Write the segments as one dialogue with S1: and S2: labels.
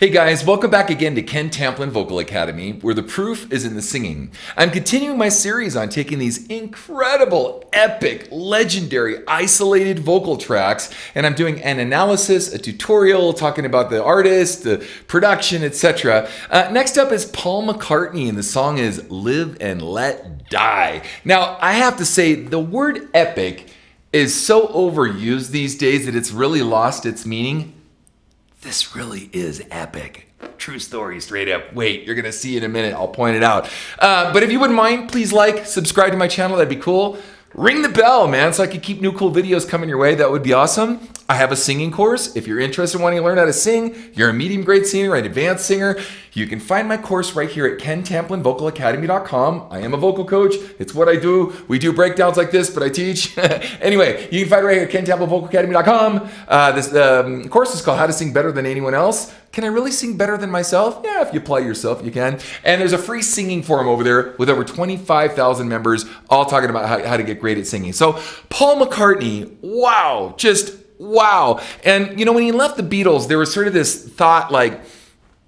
S1: Hey guys, welcome back again to Ken Tamplin Vocal Academy, where the proof is in the singing. I'm continuing my series on taking these incredible, epic, legendary, isolated vocal tracks, and I'm doing an analysis, a tutorial, talking about the artist, the production, etc. Next up is Paul McCartney, and the song is Live and Let Die. Now, I have to say, the word epic is so overused these days that it's really lost its meaning. This really is epic. True story, straight up. Wait, you're gonna see in a minute. I'll point it out. But if you wouldn't mind, please like, subscribe to my channel. That'd be cool. Ring the bell, man, so I can keep new cool videos coming your way. That would be awesome. I have a singing course. If you're interested in wanting to learn how to sing, you're a medium grade singer, an advanced singer, you can find my course right here at kentamplinvocalacademy.com. I am a vocal coach. It's what I do. We do breakdowns like this, but I teach. Anyway, you can find it right here at kentamplinvocalacademy.com. This course is called How to Sing Better Than Anyone Else. Can I really sing better than myself? Yeah, if you apply yourself, you can. And there's a free singing forum over there with over 25,000 members, all talking about how to get great at singing. So Paul McCartney, wow, just wow. And you know, when he left the Beatles, there was sort of this thought like,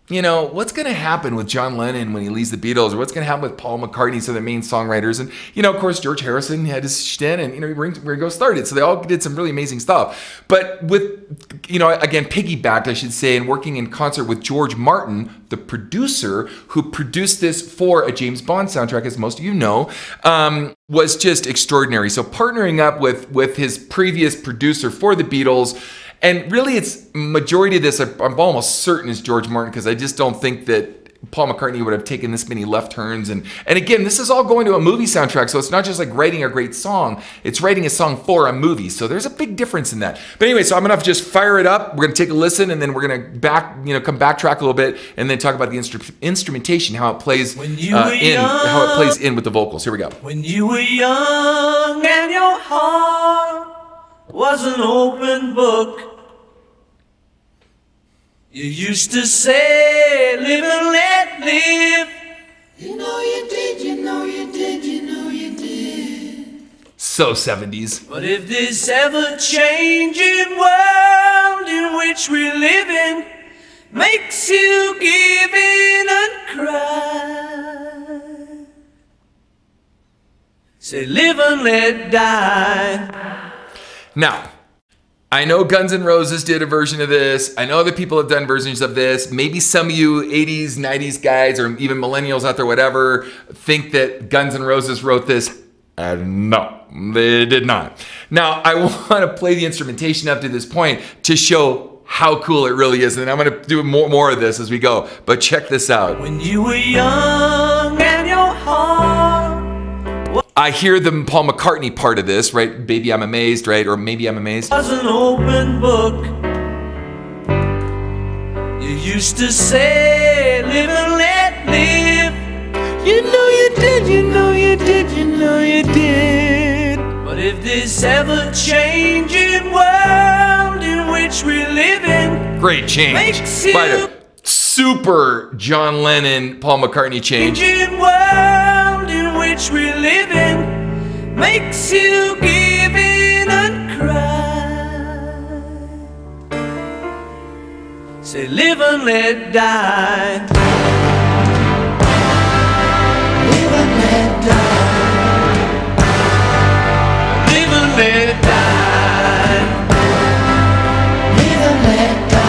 S1: you know, what's going to happen with John Lennon when he leaves the Beatles, or what's going to happen with Paul McCartney, so the main songwriters? And, you know, of course, George Harrison had his stint, and, you know, Ringo started. So they all did some really amazing stuff. But with, you know, again, piggybacked, I should say, and working in concert with George Martin, the producer who produced this for a James Bond soundtrack, as most of you know, was just extraordinary. So partnering up with his previous producer for the Beatles. And really, it's majority of this, I'm almost certain, is George Martin, because I just don't think that Paul McCartney would have taken this many left turns. And again, this is all going to a movie soundtrack, so it's not just like writing a great song, it's writing a song for a movie. So there's a big difference in that. But anyway, so I'm gonna just fire it up. We're gonna take a listen, and then we're gonna come backtrack a little bit, and then talk about the instrumentation, how it plays how it plays in with the vocals. Here we go.
S2: When you were young and your heart was an open book, you used to say, live and let live. You know you did, you know you did, you know you did.
S1: So 70s.
S2: But if this ever-changing world in which we live in makes you give in and cry, say live and let die.
S1: Now, I know Guns N' Roses did a version of this. I know other people have done versions of this. Maybe some of you 80s, 90s guys, or even millennials out there, whatever, think that Guns N' Roses wrote this. No, they did not. Now, I want to play the instrumentation up to this point to show how cool it really is. And I'm going to do more of this as we go. But check this out.
S2: When you were young and your heart,
S1: I hear the Paul McCartney part of this, right? Baby, I'm amazed, right? Or maybe I'm amazed.
S2: Was an open book. You used to say, live and let live. You know you did, you know you did, you know you did. But if this ever-changing world in which we live in
S1: great change.
S2: Makes you
S1: by the super John Lennon, Paul McCartney change.
S2: World in which we live in makes you give in and cry, say live and let die. Live and let die. Live and let die. Live and let die.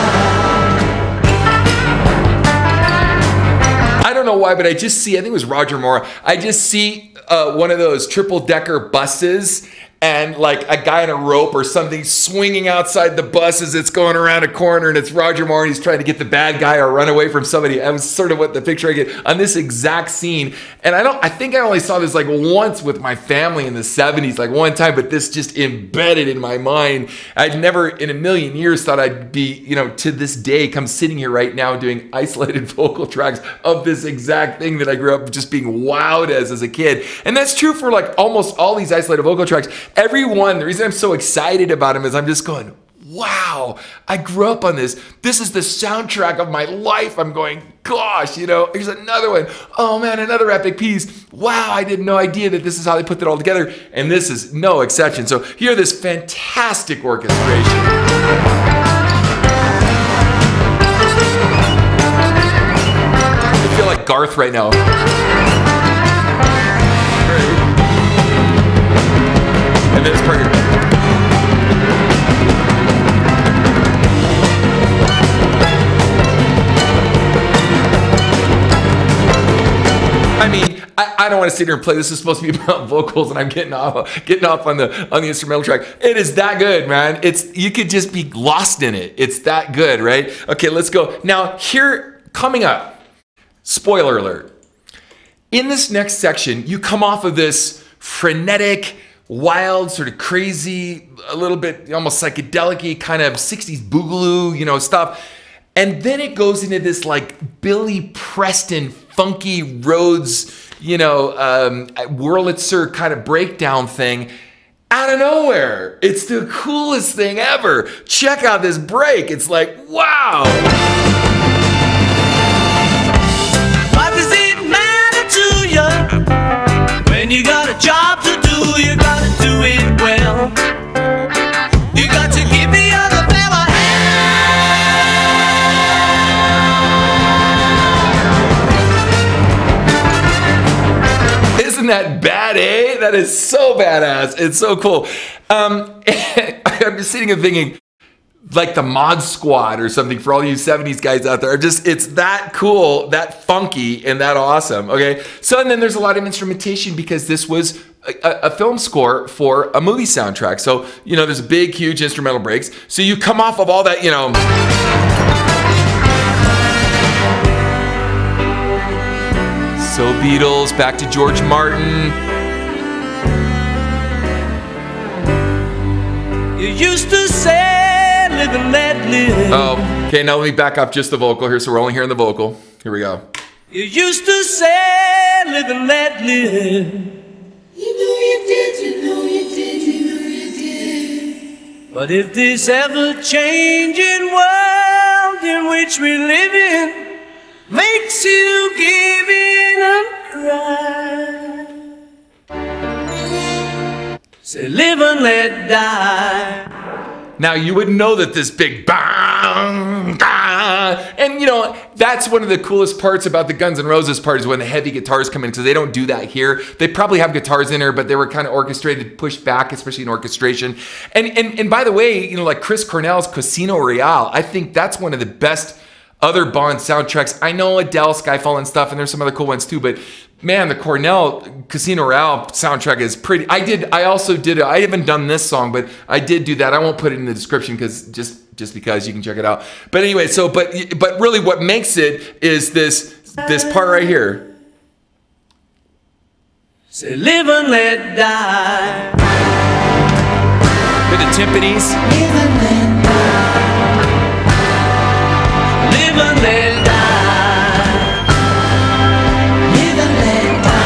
S1: I don't know why, but I just see, I think it was Roger Moore, I just see one of those triple-decker buses, and like a guy on a rope or something swinging outside the bus as it's going around a corner, and it's Roger Moore, and he's trying to get the bad guy or run away from somebody. That was sort of what the picture I get on this exact scene. And I think I only saw this like once with my family in the 70s, like one time, but this just embedded in my mind. I'd never in a million years thought I'd be, you know, to this day, come sitting here right now doing isolated vocal tracks of this exact thing that I grew up just being wowed as a kid. And that's true for like almost all these isolated vocal tracks. Everyone, the reason I'm so excited about them is I'm just going, wow, I grew up on this. This is the soundtrack of my life. I'm going, gosh, you know, here's another one. Oh man, another epic piece. Wow, I had no idea that this is how they put it all together. And this is no exception. So hear this fantastic orchestration. Garth right now. And then this part here. I mean, I don't want to sit here and play. This is supposed to be about vocals, and I'm getting off on the instrumental track. It is that good, man. You could just be lost in it. It's that good, right? Okay, let's go. Now, here, coming up, spoiler alert. In this next section, you come off of this frenetic, wild, sort of crazy, a little bit almost psychedelic-y kind of 60s boogaloo, you know, stuff. And then it goes into this like Billy Preston, funky Rhodes, you know, Wurlitzer kind of breakdown thing out of nowhere. It's the coolest thing ever. Check out this break. It's like, wow.
S2: What does it matter to you when you got a job to do? You gotta do it well. You got to give the other fella
S1: Isn't that bad, eh? That is so badass. It's so cool. I'm just sitting and thinking, like the Mod Squad or something for all you 70s guys out there. It's that cool, that funky, and that awesome, okay? So, and then there's a lot of instrumentation because this was a film score for a movie soundtrack. So, you know, there's big, huge instrumental breaks. So you come off of all that, you know. So Beatles, back to George Martin.
S2: you used to say, live and let live.
S1: Oh, okay, now let me back up just the vocal here. So we're only hearing the vocal. Here we go.
S2: You used to say, live and let live.
S3: You know you did, you know you did, you know you did.
S2: But if this ever-changing world in which we live in makes you give in and cry, say live and let die.
S1: Now you would know that this big bang, bang, and you know, that's one of the coolest parts about the Guns N' Roses part is when the heavy guitars come in, because they don't do that here. They probably have guitars in there, but they were kind of orchestrated, pushed back, especially in orchestration. And by the way, you know, like Chris Cornell's Casino Royale, I think that's one of the best other Bond soundtracks. I know Adele, Skyfall and stuff, and there's some other cool ones too, but man, the Cornell Casino Royale soundtrack is pretty. I also did it. I haven't done this song, but I did do that. I won't put it in the description because just because you can check it out. But anyway, so but really what makes it is this part right here.
S2: Say live and let die.
S1: Bit of timpanis.
S3: Live and let die.
S2: Live and let die.
S3: Live and let die.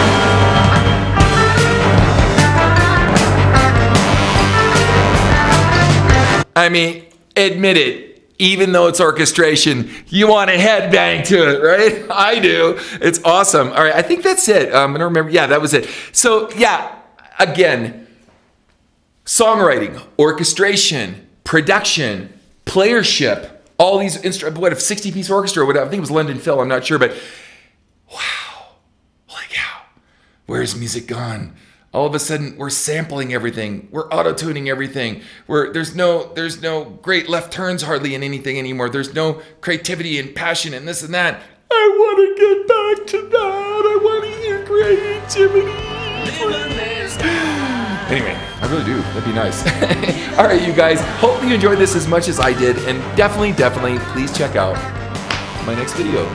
S1: I mean, admit it. Even though it's orchestration, you want to headbang to it, right? I do. It's awesome. All right, I think that's it. I don't remember. Yeah, that was it. So yeah, again, songwriting, orchestration, production, playership, all these instruments. What, a 60-piece orchestra? Whatever. I think it was London Phil. I'm not sure, but wow, holy cow, where's music gone? All of a sudden, we're sampling everything. We're auto-tuning everything. There's no great left turns hardly in anything anymore. There's no creativity and passion and this and that. I want to get back to that. I want to hear creativity. Please. Anyway, I really do. That'd be nice. All right, you guys. Hope you enjoyed this as much as I did. And definitely, please check out my next video.